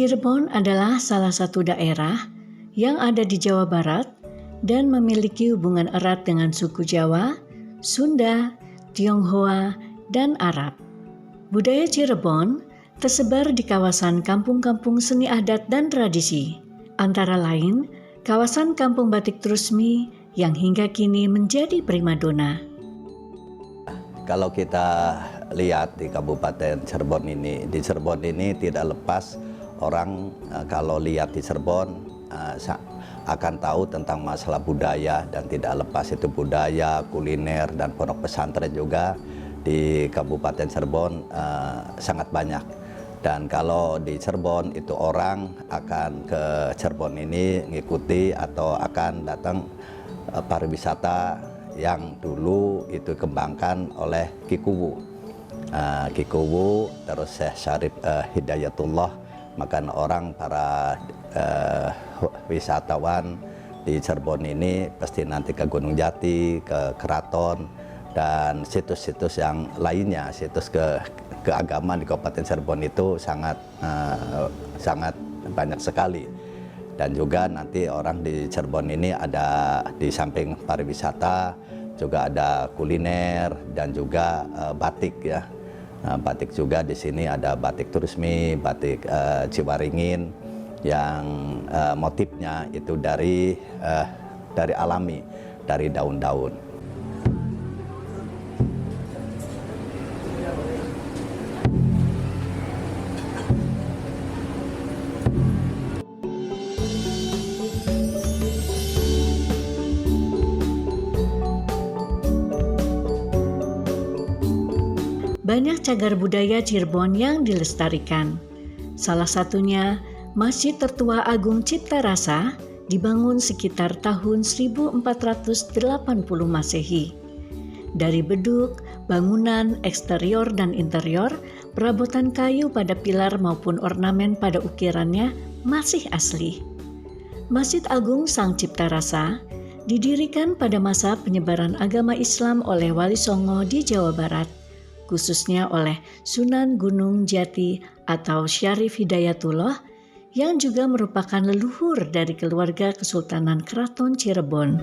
Cirebon adalah salah satu daerah yang ada di Jawa Barat dan memiliki hubungan erat dengan suku Jawa, Sunda, Tionghoa, dan Arab. Budaya Cirebon tersebar di kawasan kampung-kampung seni adat dan tradisi, antara lain kawasan Kampung Batik Trusmi yang hingga kini menjadi primadona. Kalau kita lihat di Kabupaten Cirebon ini, di Cirebon ini tidak lepas orang kalau lihat di Cirebon akan tahu tentang masalah budaya, dan tidak lepas itu budaya, kuliner, dan pondok pesantren juga di Kabupaten Cirebon sangat banyak. Dan kalau di Cirebon itu orang akan ke Cirebon ini mengikuti atau akan datang pariwisata yang dulu itu kembangkan oleh Ki Kuwu. Ki Kuwu, terus Syekh Syarif Hidayatullah, maka orang para wisatawan di Cirebon ini pasti nanti ke Gunung Jati, ke Keraton, dan situs-situs yang lainnya, situs keagamaan di Kabupaten Cirebon itu sangat banyak sekali. Dan juga nanti orang di Cirebon ini ada di samping pariwisata juga ada kuliner dan juga batik ya. Batik juga di sini ada batik Trusmi, batik Ciwaringin yang motifnya itu dari alami, dari daun-daun. Banyak cagar budaya Cirebon yang dilestarikan. Salah satunya Masjid Tertua Agung Cipta Rasa dibangun sekitar tahun 1480 Masehi. Dari beduk, bangunan, eksterior dan interior, perabotan kayu pada pilar maupun ornamen pada ukirannya masih asli. Masjid Agung Sang Cipta Rasa didirikan pada masa penyebaran agama Islam oleh Wali Songo di Jawa Barat, khususnya oleh Sunan Gunung Jati atau Syarif Hidayatullah yang juga merupakan leluhur dari keluarga Kesultanan Keraton Cirebon.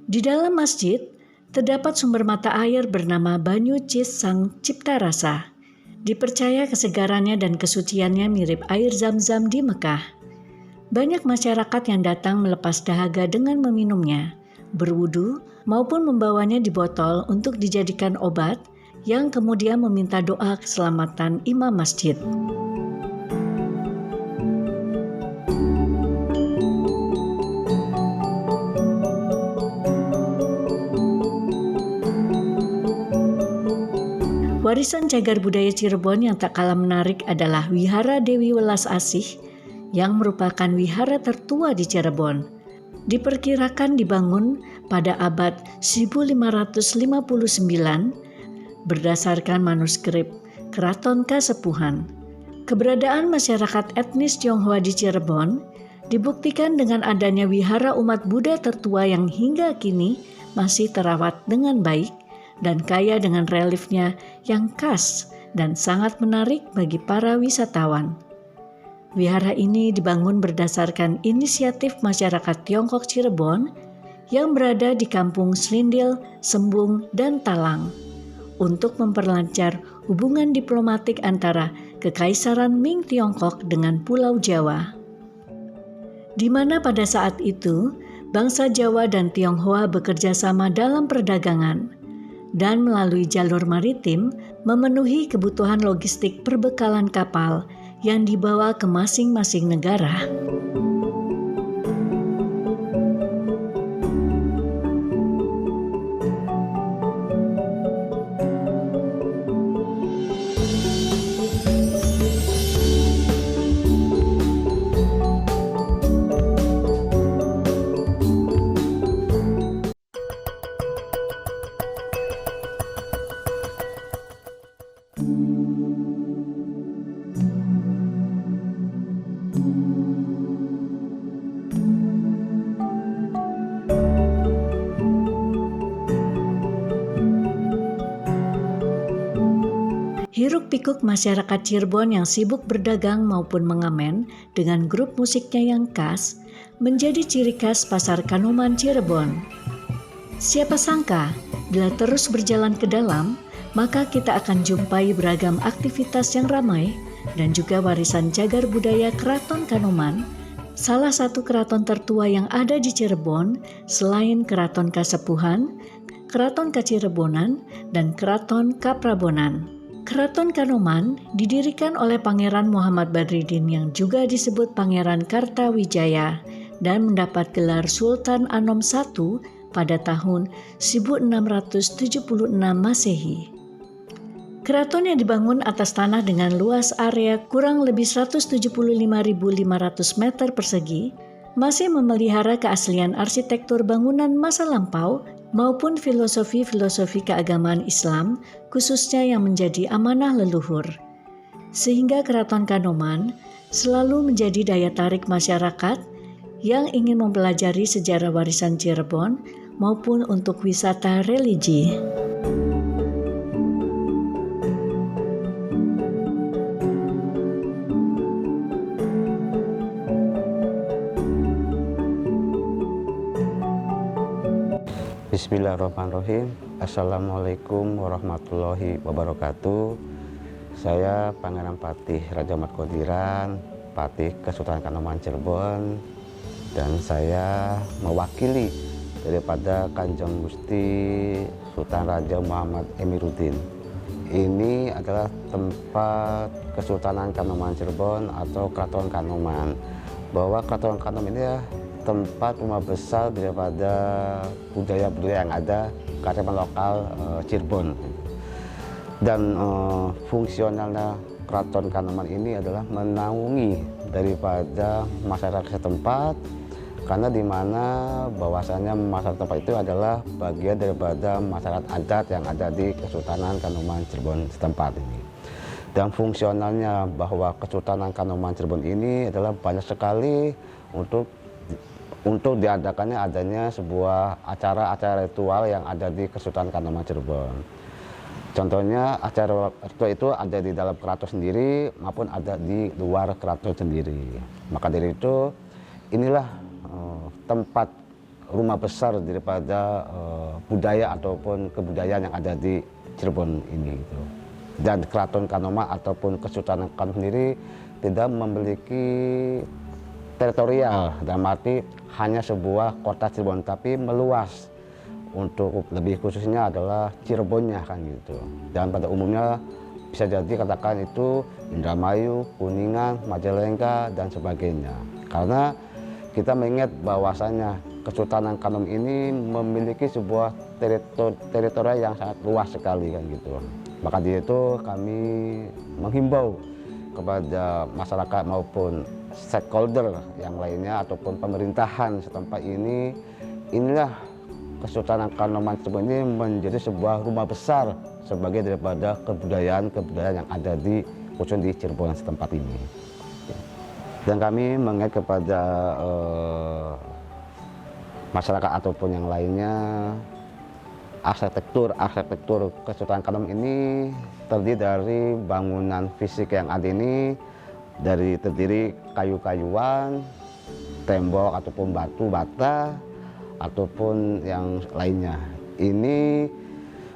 Di dalam masjid terdapat sumber mata air bernama Banyu Cis Sang Cipta Rasa. Dipercaya kesegarannya dan kesuciannya mirip air Zam-Zam di Mekah. Banyak masyarakat yang datang melepas dahaga dengan meminumnya, berwudu, maupun membawanya di botol untuk dijadikan obat yang kemudian meminta doa keselamatan imam masjid. Warisan cagar budaya Cirebon yang tak kalah menarik adalah Wihara Dewi Welas Asih yang merupakan wihara tertua di Cirebon. Diperkirakan dibangun pada abad 1559 berdasarkan manuskrip Keraton Kasepuhan. Keberadaan masyarakat etnis Tionghoa di Cirebon dibuktikan dengan adanya wihara umat Buddha tertua yang hingga kini masih terawat dengan baik dan kaya dengan reliefnya yang khas dan sangat menarik bagi para wisatawan. Wihara ini dibangun berdasarkan inisiatif masyarakat Tiongkok Cirebon yang berada di kampung Selindil, Sembung, dan Talang untuk memperlancar hubungan diplomatik antara Kekaisaran Ming Tiongkok dengan Pulau Jawa. Di mana pada saat itu, bangsa Jawa dan Tionghoa bekerja sama dalam perdagangan dan melalui jalur maritim memenuhi kebutuhan logistik perbekalan kapal yang dibawa ke masing-masing negara. Hiruk-pikuk masyarakat Cirebon yang sibuk berdagang maupun mengamen dengan grup musiknya yang khas menjadi ciri khas pasar Kanoman Cirebon. Siapa sangka, bila terus berjalan ke dalam, maka kita akan jumpai beragam aktivitas yang ramai dan juga warisan cagar budaya Keraton Kanoman, salah satu keraton tertua yang ada di Cirebon selain Keraton Kasepuhan, Keraton Kacirebonan, dan Keraton Kaprabonan. Keraton Kanoman didirikan oleh Pangeran Muhammad Badridin yang juga disebut Pangeran Kartawijaya dan mendapat gelar Sultan Anom I pada tahun 1676 Masehi. Keraton yang dibangun atas tanah dengan luas area kurang lebih 175.500 meter persegi masih memelihara keaslian arsitektur bangunan masa lampau maupun filosofi-filosofi keagamaan Islam, khususnya yang menjadi amanah leluhur. Sehingga Keraton Kanoman selalu menjadi daya tarik masyarakat yang ingin mempelajari sejarah warisan Cirebon maupun untuk wisata religi. Bismillahirrahmanirrahim. Assalamualaikum warahmatullahi wabarakatuh. Saya Pangeran Patih Raja Markondiran, Patih Kesultanan Kanoman Cirebon, dan saya mewakili daripada Kanjeng Gusti Sultan Raja Muhammad Emiruddin. Ini adalah tempat Kesultanan Kanoman Cirebon atau Keraton Kanoman. Bahwa Keraton Kanoman ini ya tempat rumah besar daripada budaya-budaya yang ada kearifan lokal Cirebon. Dan fungsionalnya Keraton Kanoman ini adalah menaungi daripada masyarakat setempat, karena di mana bahwasanya masyarakat tempat itu adalah bagian daripada masyarakat adat yang ada di Kesultanan Kanoman Cirebon setempat ini. Dan fungsionalnya bahwa Kesultanan Kanoman Cirebon ini adalah banyak sekali untuk diadakannya adanya sebuah acara-acara ritual yang ada di Kesultanan Kanoman Cirebon. Contohnya acara ritual itu ada di dalam keraton sendiri maupun ada di luar keraton sendiri. Maka dari itu inilah tempat rumah besar daripada budaya ataupun kebudayaan yang ada di Cirebon ini. Gitu. Dan Keraton Kanoman ataupun Kesultanan Kanoman sendiri tidak memiliki teritorial, dalam arti hanya sebuah kota Cirebon, tapi meluas. Untuk lebih khususnya adalah Cirebonnya kan gitu. Dan pada umumnya bisa jadi katakan itu Indramayu, Kuningan, Majalengka dan sebagainya. Karena kita mengingat bahwasannya Kesultanan Kanoman ini memiliki sebuah teritori yang sangat luas sekali kan gitu. Maka dari itu kami menghimbau kepada masyarakat maupun stakeholder yang lainnya ataupun pemerintahan setempat ini, inilah Kesultanan Kanoman Cirebon ini menjadi sebuah rumah besar sebagai daripada kebudayaan yang ada di khususnya di Cirebon setempat ini. Dan kami mengingat kepada masyarakat ataupun yang lainnya, arsitektur Kesultanan Kanoman ini terdiri dari bangunan fisik yang ada ini terdiri kayu-kayuan, tembok ataupun batu bata ataupun yang lainnya. Ini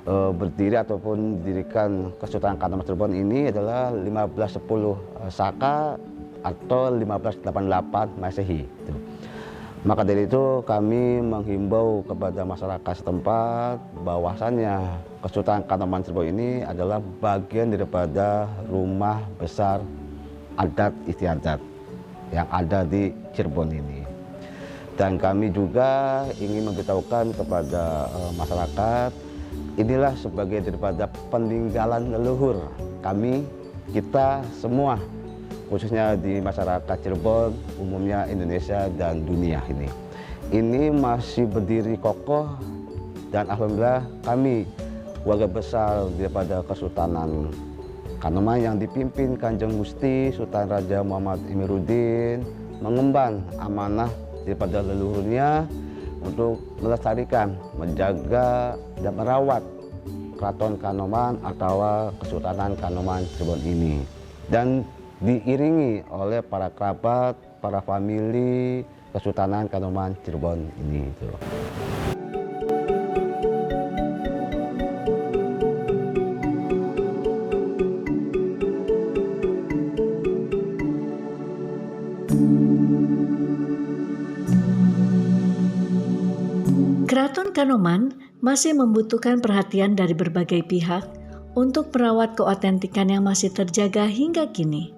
berdiri ataupun didirikan Kesultanan Kanoman Cirebon ini adalah 1510 Saka atau 1588 Masehi. Maka dari itu kami menghimbau kepada masyarakat setempat bahwasannya Kesultanan Kanoman Cirebon ini adalah bagian daripada rumah besar adat istiadat yang ada di Cirebon ini. Dan kami juga ingin memberitahukan kepada masyarakat, inilah sebagai daripada peninggalan leluhur kami, kita semua, khususnya di masyarakat Cirebon, umumnya Indonesia dan dunia ini. Ini masih berdiri kokoh dan alhamdulillah kami warga besar daripada Kesultanan Kanoman yang dipimpin Kanjeng Gusti Sultan Raja Muhammad Emiruddin mengemban amanah daripada leluhurnya untuk melestarikan, menjaga dan merawat Keraton Kanoman atau Kesultanan Kanoman Cirebon ini. Dan diiringi oleh para kerabat, para famili Kesultanan Kanoman Cirebon ini. Keraton Kanoman masih membutuhkan perhatian dari berbagai pihak untuk merawat keotentikan yang masih terjaga hingga kini.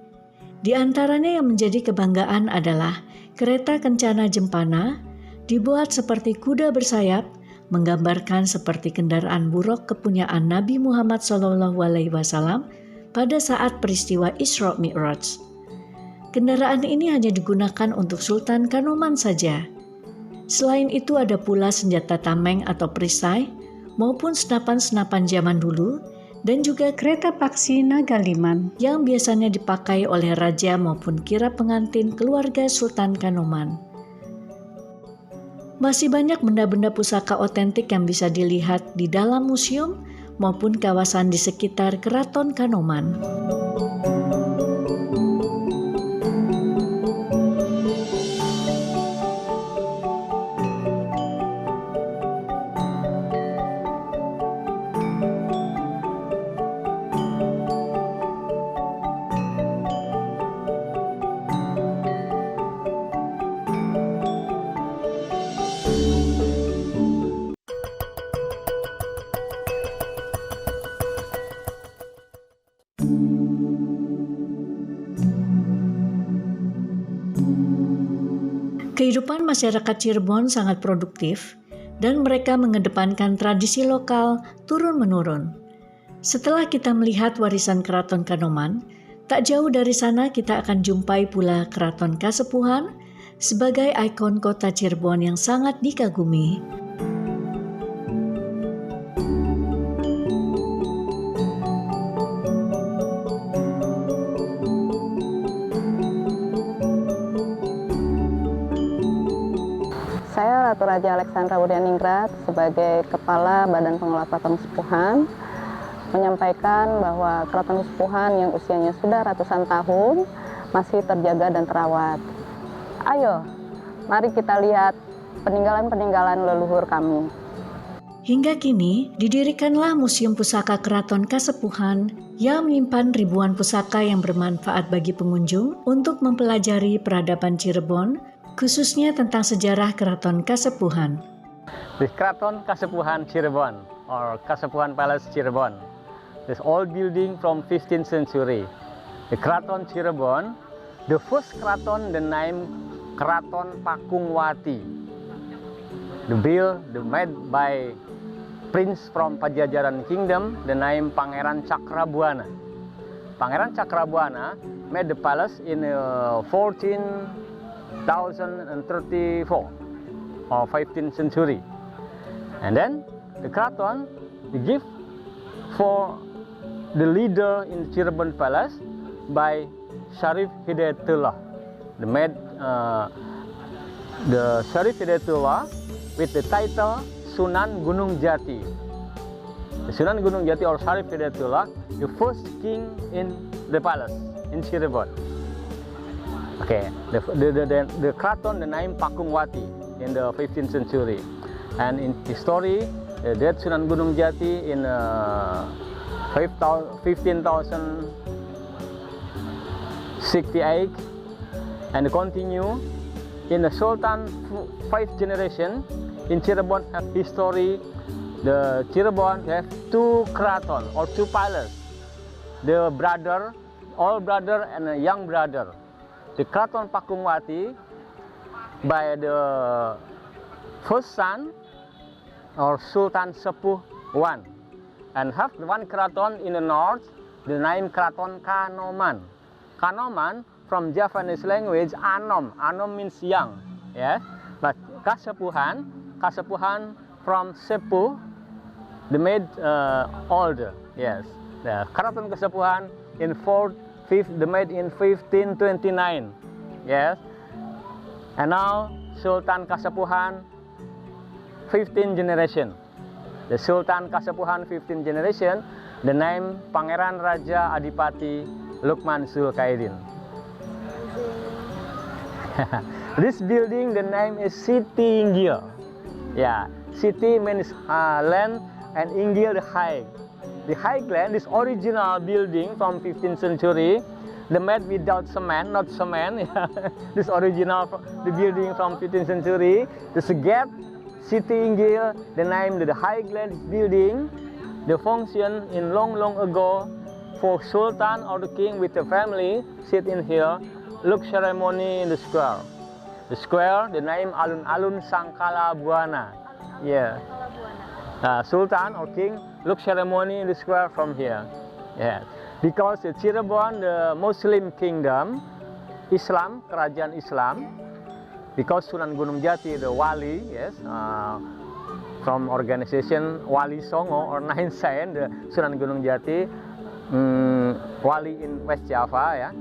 Di antaranya yang menjadi kebanggaan adalah kereta kencana Jempana, dibuat seperti kuda bersayap, menggambarkan seperti kendaraan buruk kepunyaan Nabi Muhammad SAW pada saat peristiwa Isra Mi'raj. Kendaraan ini hanya digunakan untuk Sultan Kanoman saja. Selain itu ada pula senjata tameng atau perisai maupun senapan-senapan zaman dulu, dan juga kereta paksi Nagaliman yang biasanya dipakai oleh raja maupun kirap pengantin keluarga Sultan Kanoman. Masih banyak benda-benda pusaka otentik yang bisa dilihat di dalam museum maupun kawasan di sekitar Keraton Kanoman. Kehidupan masyarakat Cirebon sangat produktif dan mereka mengedepankan tradisi lokal turun-menurun. Setelah kita melihat warisan Keraton Kanoman, tak jauh dari sana kita akan jumpai pula Keraton Kasepuhan sebagai ikon kota Cirebon yang sangat dikagumi. Saya Ratu Raja Alexandra Wudianingrat sebagai Kepala Badan Pengelola Keraton Kasepuhan menyampaikan bahwa Keraton Kasepuhan yang usianya sudah ratusan tahun masih terjaga dan terawat. Ayo, mari kita lihat peninggalan-peninggalan leluhur kami. Hingga kini, didirikanlah Museum Pusaka Keraton Kasepuhan yang menyimpan ribuan pusaka yang bermanfaat bagi pengunjung untuk mempelajari peradaban Cirebon, khususnya tentang sejarah Keraton Kasepuhan. The Keraton Kasepuhan Cirebon, or Kasepuhan Palace Cirebon. This old building from 15th century. The Keraton Cirebon, the first Keraton, the name Keraton Pakungwati. The made by Prince from Pajajaran Kingdom, the name Pangeran Cakrabuana. Pangeran Cakrabuana made the palace in 14,034 or 15th century. And then the Keraton, the gift for the leader in Cirebon Palace by Syarif Hidayatullah. The made the Syarif Hidayatullah with the title Sunan Gunung Jati. The Sunan Gunung Jati or Syarif Hidayatullah, the first king in the palace in Cirebon. Okay, the Keraton, the name Pakungwati in the 15th century. And in history, that Sunan Gunung Jati in 15,068 and continue in the Sultan 5th generation. In Cirebon have history, the Cirebon have two keraton or two palace. The brother, old brother and a young brother. The Keraton Pakungwati by the first son or Sultan Sepuh I, and have one keraton in the north, the name Keraton Kanoman. Kanoman from Javanese language Anom. Anom means young, yes. But Kasepuhan from Sepuh, they made older, yes. The Keraton Kasepuhan they made in 1529, yes. And now Sultan Kasepuhan, 15th generation. The Sultan Kasepuhan 15th generation, the name Pangeran Raja Adipati Lukman Zulkairin. This building, the name is Siti Inggil. Yeah, Siti means land and Inggil the high. The high land, this original building from 15th century, they made without cement, not cement. This original, the building from 15th century, this gate, Siti Inggil, the name the high land building, the function in long ago for Sultan or the king with the family sit in here, look ceremony in the square. The square, the name Alun-Alun Sangkala Buana. Yeah. Sultan or king look ceremony in the square from here. Yeah. Because the Cirebon, the Muslim kingdom, Islam, kerajaan Islam, because Sunan Gunung Jati, the wali, yes, from organization Wali Songo or Nine Saint, the Sunan Gunung Jati, wali in West Java, yeah.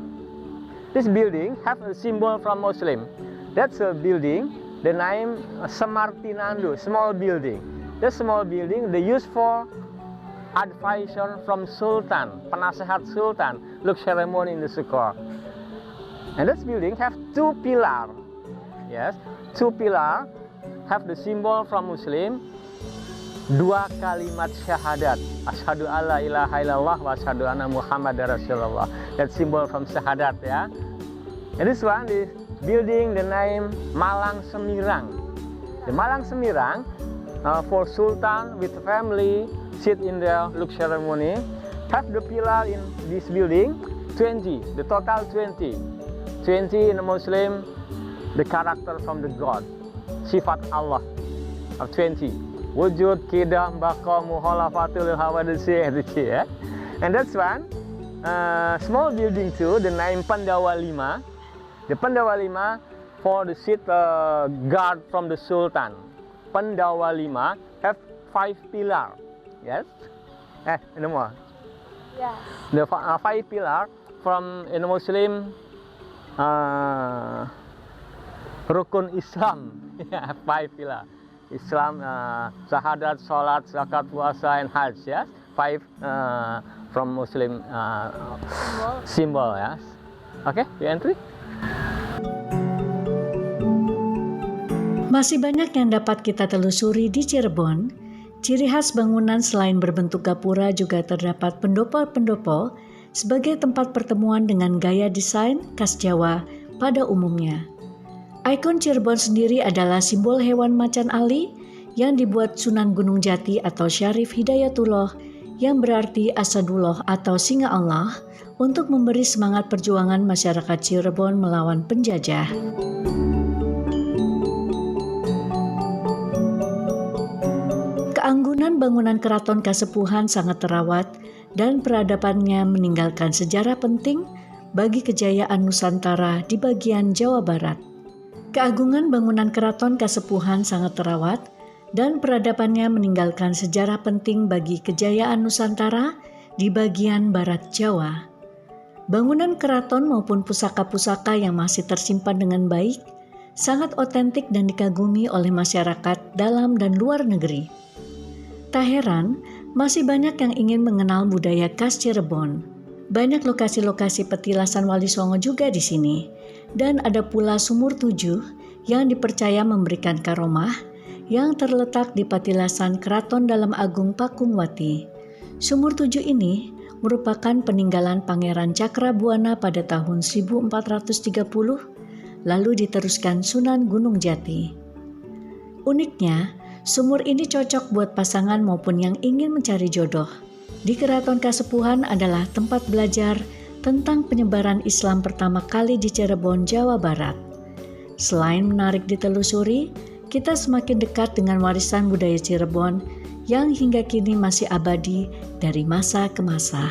This building have a symbol from Muslim. That's a building, the name Semartinandu, small building. The small building they use for advisor from Sultan, penasehat Sultan, look ceremony in the square. And this building have two pillar. Yes, two pillar have the symbol from Muslim, dua kalimat syahadat, asyhadu alla ilaha illallah wa asyhadu anna muhammadar rasulullah. That symbol from syahadat, ya. And this one, this building, the name Malang Semirang. The Malang Semirang for Sultan with family sit in the look ceremony. Have the pillar in this building 20, the total 20. 20 in the Muslim, the character from the God, sifat Allah of 20. Wujud, kidah, baqa, muhalafatul hawadisi, yeah. And that's one. Small building too, the name Pandawa Lima. The Pandawa Lima for the seat guard from the Sultan. Pandawa Lima have 5 pillar. Yes? No more? Yes. The 5 pillar from in Muslim rukun Islam. Yeah, 5 pillar. Islam, syahadat, salat, zakat, puasa, and hajj. Yes? 5 from Muslim symbol. Yes? Okay, you entry. Masih banyak yang dapat kita telusuri di Cirebon, Ciri khas bangunan selain berbentuk gapura juga terdapat pendopo-pendopo sebagai tempat pertemuan dengan gaya desain khas Jawa pada umumnya. Ikon Cirebon sendiri adalah simbol hewan macan ali yang dibuat Sunan Gunung Jati atau Syarif Hidayatullah yang berarti Asadullah atau Singa Allah untuk memberi semangat perjuangan masyarakat Cirebon melawan penjajah. Keanggunan bangunan Keraton Kasepuhan sangat terawat dan peradabannya meninggalkan sejarah penting bagi kejayaan Nusantara di bagian Jawa Barat. Keagungan bangunan Keraton Kasepuhan sangat terawat dan peradabannya meninggalkan sejarah penting bagi kejayaan Nusantara di bagian Barat Jawa. Bangunan keraton maupun pusaka-pusaka yang masih tersimpan dengan baik sangat otentik dan dikagumi oleh masyarakat dalam dan luar negeri. Tak heran, masih banyak yang ingin mengenal budaya khas Cirebon. Banyak lokasi-lokasi petilasan Wali Songo juga di sini, dan ada pula Sumur Tujuh yang dipercaya memberikan karomah yang terletak di petilasan Keraton Dalem Agung Pakungwati. Sumur Tujuh ini merupakan peninggalan Pangeran Cakrabuana pada tahun 1430, lalu diteruskan Sunan Gunung Jati. Uniknya, sumur ini cocok buat pasangan maupun yang ingin mencari jodoh. Di Keraton Kasepuhan adalah tempat belajar tentang penyebaran Islam pertama kali di Cirebon, Jawa Barat. Selain menarik ditelusuri, kita semakin dekat dengan warisan budaya Cirebon yang hingga kini masih abadi dari masa ke masa.